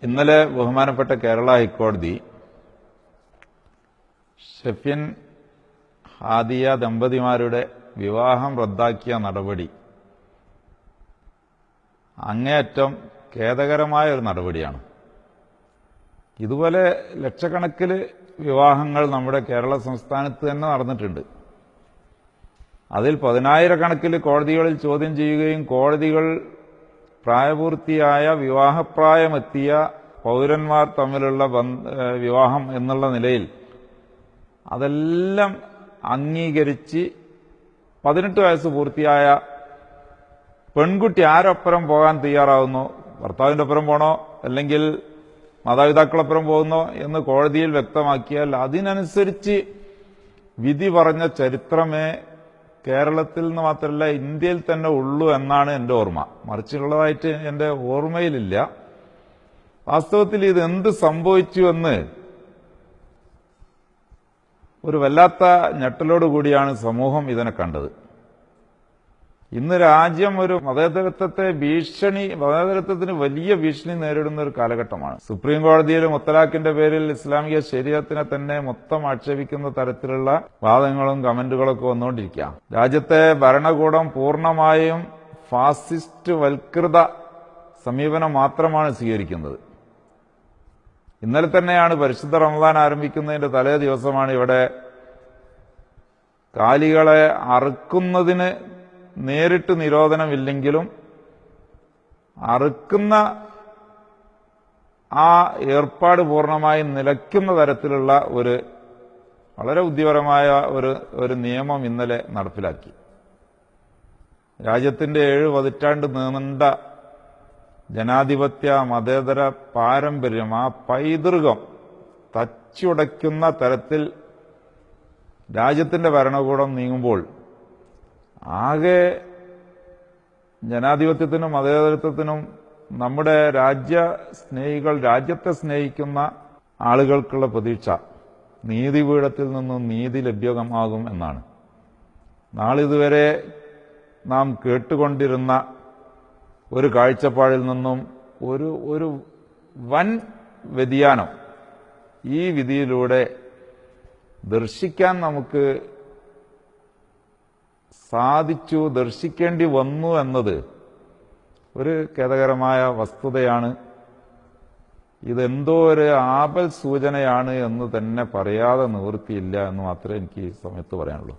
ഇന്നലെ ബഹുമാനപ്പെട്ട കേരള ഹൈക്കോടതി ഷെഫിൻ ഹാദിയ ദമ്പതിമാരുടെ വിവാഹം റദ്ദാക്കിയ നടപടി അങ്ങേയറ്റം ഖേദകരമായ ഒരു നടപടിയാണ്. ഇതുപോലെ ലക്ഷക്കണക്കിന് വിവാഹങ്ങൾ നമ്മുടെ കേരള സംസ്ഥാനത്ത് തന്നെ നടന്നിട്ടുണ്ട്. അതിൽ 10,000-കണക്കിന് കോടതികളിൽ ചോദ്യം ചെയ്യുകയും കോടതികൾ പ്രായപൂർത്തിയായ വിവാഹപ്രായമെത്തിയ പൗരന്മാർ തമ്മിലുള്ള വിവാഹം എന്നുള്ള നിലയിൽ അതെല്ലാം അംഗീകരിച്ച് 18 വയസ്സ് പൂർത്തിയായ പെൺകുട്ടി ആരൊപ്പരം പോകാൻ തയ്യാറാവുന്നു, ഭർത്താവിന്റെ ഒപ്പരം പോകണോ അല്ലെങ്കിൽ മാതാപിതാക്കളൊപ്പരം പോകുന്നോ എന്ന് കോടതിയിൽ വ്യക്തമാക്കിയാൽ അതിനനുസരിച്ച് വിധി പറഞ്ഞ ചരിത്രമേ കേരളത്തിൽ നിന്ന് മാത്രമല്ല ഇന്ത്യയിൽ തന്നെ ഉള്ളൂ എന്നാണ് എന്റെ ഓർമ്മ. മറിച്ചുള്ളതായിട്ട് എന്റെ ഓർമ്മയിലില്ല. വാസ്തവത്തിൽ ഇത് എന്ത് സംഭവിച്ചുവെന്ന് ഒരു വല്ലാത്ത ഞെട്ടലോടുകൂടിയാണ് സമൂഹം ഇതിനെ കണ്ടത്. ഇന്ന് രാജ്യം ഒരു മതേതരത്വത്തിന് വലിയ ഭീഷണി നേരിടുന്ന ഒരു കാലഘട്ടമാണ്. സുപ്രീം കോടതിയിൽ മുത്തലാഖിന്റെ പേരിൽ ഇസ്ലാമിക ശരീഅത്തിനെ തന്നെ മൊത്തം ആക്ഷേപിക്കുന്ന തരത്തിലുള്ള വാദങ്ങളും കമന്റുകളൊക്കെ വന്നുകൊണ്ടിരിക്കുക. രാജ്യത്തെ ഭരണകൂടം പൂർണ്ണമായും ഫാസിസ്റ്റ് വൽകൃത സമീപനം മാത്രമാണ് സ്വീകരിക്കുന്നത്. ഇന്നലെ തന്നെയാണ് പരിശുദ്ധ റമദാൻ ആരംഭിക്കുന്നതിന്റെ തലേ ദിവസമാണ് ഇവിടെ കാലികളെ അറുക്കുന്നതിന് നേരിട്ട് നിരോധനമില്ലെങ്കിലും അറുക്കുന്ന ആ ഏർപ്പാട് പൂർണ്ണമായും നിലയ്ക്കുന്ന തരത്തിലുള്ള ഒരു വളരെ ബുദ്ധിപരമായ ഒരു നിയമം ഇന്നലെ നടപ്പിലാക്കി. രാജ്യത്തിന്റെ 7 പതിറ്റാണ്ട് നീണ്ട ജനാധിപത്യ മതേതര പാരമ്പര്യം, ആ പൈതൃകം തച്ചുടയ്ക്കുന്ന തരത്തിൽ രാജ്യത്തിന്റെ ഭരണകൂടം നീങ്ങുമ്പോൾ ആകെ ജനാധിപത്യത്തിനും മതേതരത്വത്തിനും നമ്മുടെ രാജ്യത്തെ സ്നേഹിക്കുന്ന ആളുകൾക്കുള്ള പ്രതീക്ഷ നീതിപീഠത്തിൽ നിന്നും നീതി ലഭ്യമാകും എന്നാണ്. നാളിതുവരെ നാം കേട്ടുകൊണ്ടിരുന്ന ഒരു കാഴ്ചപ്പാടിൽ നിന്നും ഒരു വൻ വ്യതിയാനം ഈ വിധിയിലൂടെ ദർശിക്കാൻ നമുക്ക് സാധിച്ചു, ദർശിക്കേണ്ടി വന്നു എന്നത് ഒരു ഖേദകരമായ വസ്തുതയാണ്. ഇതെന്തോ ഒരു ആപൽ സൂചനയാണ് എന്ന് തന്നെ പറയാതെ നിവൃത്തിയില്ല എന്ന് മാത്രമേ എനിക്ക് ഈ സമയത്ത് പറയാനുള്ളൂ.